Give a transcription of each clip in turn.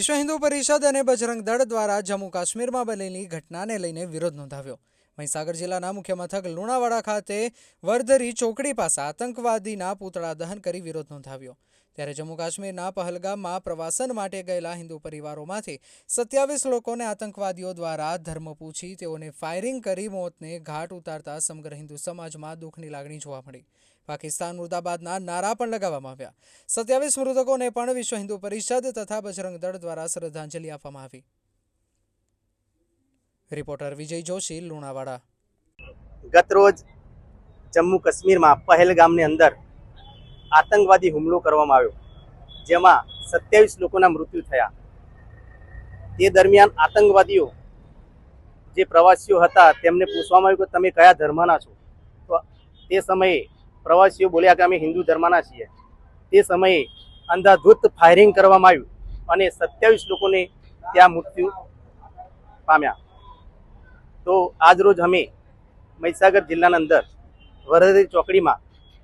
વિશ્વ હિન્દુ પરિષદ અને બજરંગ દળ દ્વારા જમ્મુ કાશ્મીરમાં બનેલી ઘટનાને લઈને વિરોધ નોંધાવ્યો। મહીસાગર જિલ્લાના મુખ્ય મથક લુણાવાડા ખાતે વર્ધરી ચોકડી પાસે આતંકવાદીના પૂતળા દહન કરી વિરોધ નોંધાવ્યો। ત્યારે જમ્મુ કાશ્મીરના પહલગામમાં પ્રવાસન માટે ગયેલા હિન્દુ પરિવારોમાંથી 27 લોકોને આતંકવાદીઓ દ્વારા ધર્મ પૂછી તેઓને ફાયરિંગ કરી મોતને ઘાટ ઉતારતા સમગ્ર હિન્દુ સમાજમાં દુઃખની લાગણી જોવા મળી। પાકિસ્તાન મુર્દાબાદના નારા પણ લગાવવામાં આવ્યા। 27 મૃતકોને પણ વિશ્વ હિન્દુ પરિષદ તથા બજરંગ દળ દ્વારા શ્રદ્ધાંજલિ આપવામાં આવી। રિપોર્ટર વિજય જોશી, લુણાવાડા। गत रोज जम्मू काश्मीर में पहलगामनी अंदर आतंकवादी हुमलो करवामां आव्यो, जेमां 27 लोकोना मृत्यु थया। ते दरमियान आतंकवादीओ जे प्रवासीओ हता तेमने पूछवामां आव्युं के तमे कया धर्मना छो, तो ते समये प्रवासीओ बोल्या के अमे हिंदू धर्मना छीए। ते समये अंधाधुंध फायरिंग करवामां आव्युं अने 27 लोकोने त्यां मृत्यु पाम्या। तो आज रोज अमे महीसागर जिल्ला अंदर वरहरी चौकड़ी में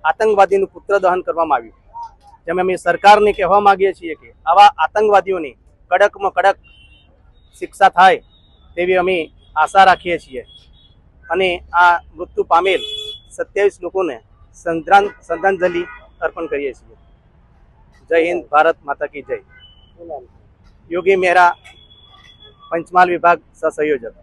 आतंकवादी पुत्र दहन करवामां आव्युं, जेमां अमे सरकार ने कहेवा मांगीए छीए के आवा आतंकवादीओ ने कड़क में कड़क शिक्षा थाय तेवी अमे आशा राखीए छीए अने आ मृत्यु पामेल 27 लोकोने श्रद्धांजलि अर्पण करीए छीए। जय हिंद, भारत माता की जय। योगी मेहरा, पंचमहाल विभाग सहसंयोजक।